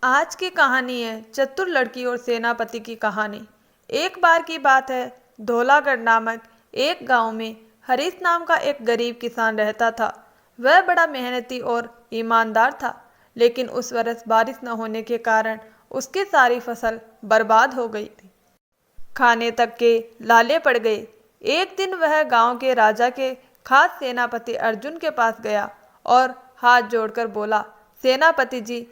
आज की कहानी है चतुर लड़की और सेनापति की कहानी। एक बार की बात है, धौलागढ़ नामक एक गांव में हरीश नाम का एक गरीब किसान रहता था। वह बड़ा मेहनती और ईमानदार था, लेकिन उस वर्ष बारिश न होने के कारण उसकी सारी फसल बर्बाद हो गई थी। खाने तक के लाले पड़ गए। एक दिन वह गांव के राजा के खास सेनापति अर्जुन के पास गया और हाथ जोड़कर बोला, सेनापति जी,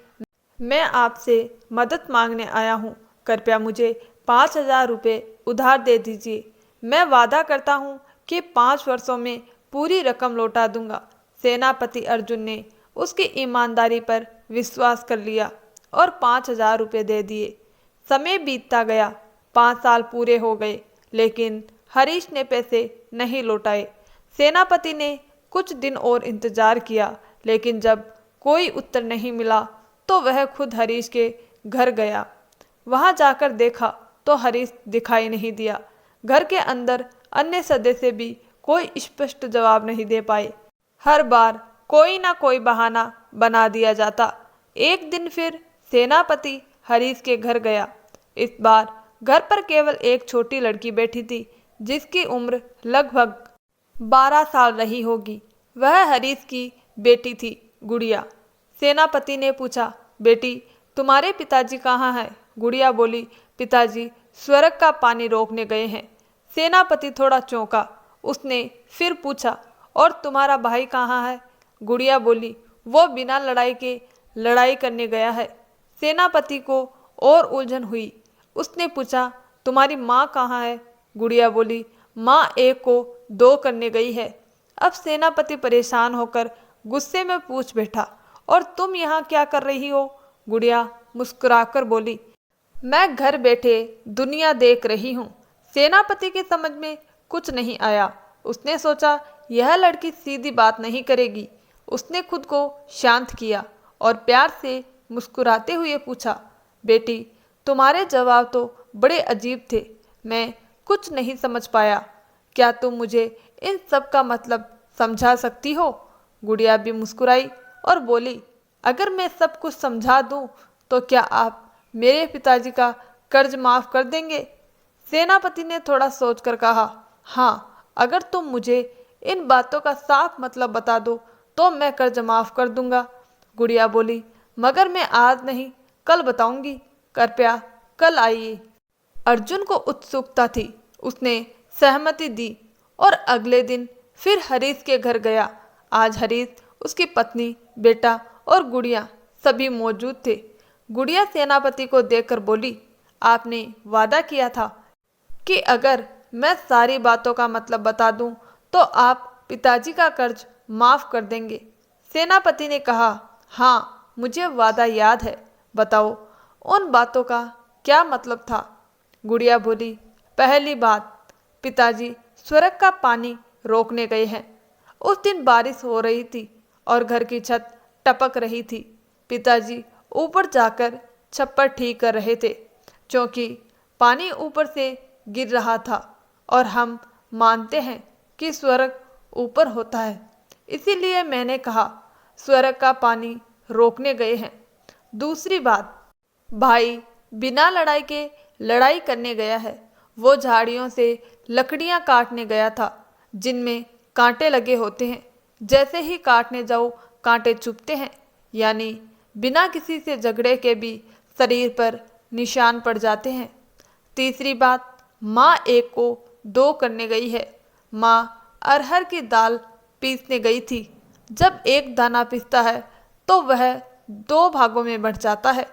मैं आपसे मदद मांगने आया हूँ। कृपया मुझे 5,000 रुपये उधार दे दीजिए। मैं वादा करता हूँ कि 5 वर्षों में पूरी रकम लौटा दूंगा। सेनापति अर्जुन ने उसकी ईमानदारी पर विश्वास कर लिया और 5,000 रुपये दे दिए। समय बीतता गया, 5 साल पूरे हो गए, लेकिन हरीश ने पैसे नहीं लौटाए। सेनापति ने कुछ दिन और इंतजार किया, लेकिन जब कोई उत्तर नहीं मिला तो वह खुद हरीश के घर गया। वहां जाकर देखा तो हरीश दिखाई नहीं दिया। घर के अंदर अन्य सदस्य भी कोई स्पष्ट जवाब नहीं दे पाए। हर बार कोई ना कोई बहाना बना दिया जाता। एक दिन फिर सेनापति हरीश के घर गया। इस बार घर पर केवल एक छोटी लड़की बैठी थी, जिसकी उम्र लगभग 12 साल रही होगी। वह हरीश की बेटी थी, गुड़िया। सेनापति ने पूछा, बेटी, तुम्हारे पिताजी कहाँ हैं? गुड़िया बोली, पिताजी स्वर्ग का पानी रोकने गए हैं। सेनापति थोड़ा चौंका। उसने फिर पूछा, और तुम्हारा भाई कहाँ है? गुड़िया बोली, वो बिना लड़ाई के लड़ाई करने गया है। सेनापति को और उलझन हुई। उसने पूछा, तुम्हारी माँ कहाँ है? गुड़िया बोली, माँ 1 को 2 करने गई है। अब सेनापति परेशान होकर गुस्से में पूछ बैठा, और तुम यहाँ क्या कर रही हो? गुड़िया मुस्कुराकर बोली, मैं घर बैठे दुनिया देख रही हूँ। सेनापति की समझ में कुछ नहीं आया। उसने सोचा, यह लड़की सीधी बात नहीं करेगी। उसने खुद को शांत किया और प्यार से मुस्कुराते हुए पूछा, बेटी, तुम्हारे जवाब तो बड़े अजीब थे। मैं कुछ नहीं समझ पाया। क्या तुम मुझे इन सब का मतलब समझा सकती हो? गुड़िया भी मुस्कुराई और बोली, अगर मैं सब कुछ समझा दूं तो क्या आप मेरे पिताजी का कर्ज माफ कर देंगे? सेनापति ने थोड़ा सोचकर कहा, हाँ, अगर तुम मुझे इन बातों का साफ मतलब बता दो तो मैं कर्ज माफ कर दूंगा। गुड़िया बोली, मगर मैं आज नहीं, कल बताऊंगी। कृपया कल आइए। अर्जुन को उत्सुकता थी। उसने सहमति दी और अगले दिन फिर हरीश के घर गया। आज हरीश, उसकी पत्नी, बेटा और गुड़िया सभी मौजूद थे। गुड़िया सेनापति को देखकर बोली, आपने वादा किया था कि अगर मैं सारी बातों का मतलब बता दूं तो आप पिताजी का कर्ज माफ कर देंगे। सेनापति ने कहा, हाँ, मुझे वादा याद है। बताओ, उन बातों का क्या मतलब था? गुड़िया बोली, पहली बात, पिताजी स्वर्ग का पानी रोकने गए हैं। उस दिन बारिश हो रही थी और घर की छत टपक रही थी। पिताजी ऊपर जाकर छप्पर ठीक कर रहे थे, क्योंकि पानी ऊपर से गिर रहा था और हम मानते हैं कि स्वर्ग ऊपर होता है। इसीलिए मैंने कहा, स्वर्ग का पानी रोकने गए हैं। दूसरी बात, भाई बिना लड़ाई के लड़ाई करने गया है। वो झाड़ियों से लकड़ियां काटने गया था, जिनमें कांटे लगे होते हैं। जैसे ही काटने जाओ, कांटे चुभते हैं, यानी बिना किसी से झगड़े के भी शरीर पर निशान पड़ जाते हैं। तीसरी बात, माँ 1 को 2 करने गई है। माँ अरहर की दाल पीसने गई थी। जब एक दाना पिसता है तो वह 2 भागों में बढ़ जाता है,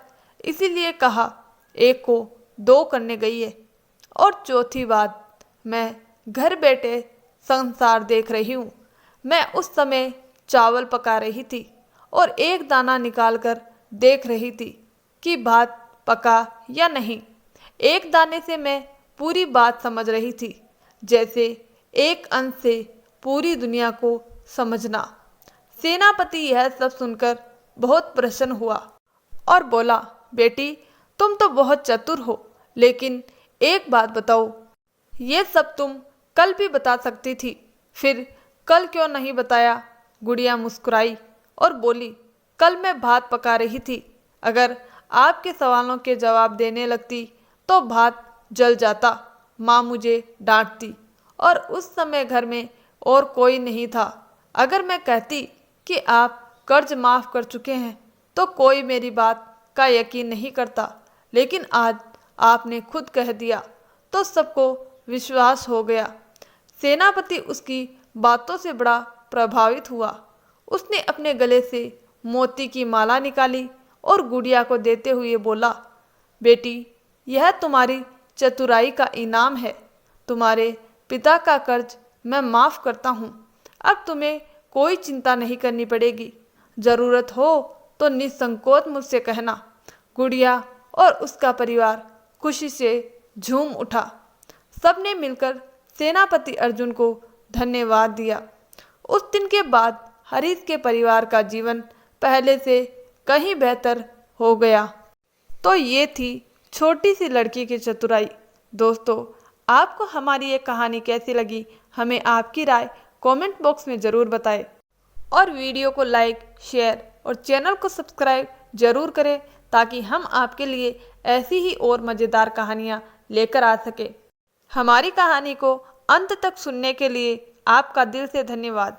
इसीलिए कहा 1 को 2 करने गई है। और चौथी बात, मैं घर बैठे संसार देख रही हूँ। मैं उस समय चावल पका रही थी और एक दाना निकालकर देख रही थी कि भात पका या नहीं। एक दाने से मैं पूरी बात समझ रही थी, जैसे एक अंश से पूरी दुनिया को समझना। सेनापति यह सब सुनकर बहुत प्रसन्न हुआ और बोला, बेटी, तुम तो बहुत चतुर हो, लेकिन एक बात बताओ, ये सब तुम कल भी बता सकती थी, फिर कल क्यों नहीं बताया? गुड़िया मुस्कुराई और बोली, कल मैं भात पका रही थी। अगर आपके सवालों के जवाब देने लगती तो भात जल जाता। माँ मुझे डांटती और उस समय घर में और कोई नहीं था। अगर मैं कहती कि आप कर्ज माफ़ कर चुके हैं तो कोई मेरी बात का यकीन नहीं करता, लेकिन आज आपने खुद कह दिया तो सबको विश्वास हो गया। सेनापति उसकी बातों से बड़ा प्रभावित हुआ। उसने अपने गले से मोती की माला निकाली और गुड़िया को देते हुए बोला, बेटी, यह तुम्हारी चतुराई का इनाम है। तुम्हारे पिता का कर्ज मैं माफ़ करता हूँ। अब तुम्हें कोई चिंता नहीं करनी पड़ेगी। ज़रूरत हो तो निसंकोच मुझसे कहना। गुड़िया और उसका परिवार खुशी से झूम उठा। सबने मिलकर सेनापति अर्जुन को धन्यवाद दिया। उस दिन के बाद हरीश के परिवार का जीवन पहले से कहीं बेहतर हो गया। तो ये थी छोटी सी लड़की की चतुराई। दोस्तों, आपको हमारी ये कहानी कैसी लगी, हमें आपकी राय कमेंट बॉक्स में ज़रूर बताएं और वीडियो को लाइक, शेयर और चैनल को सब्सक्राइब जरूर करें ताकि हम आपके लिए ऐसी ही और मज़ेदार कहानियाँ लेकर आ सके। हमारी कहानी को अंत तक सुनने के लिए आपका दिल से धन्यवाद।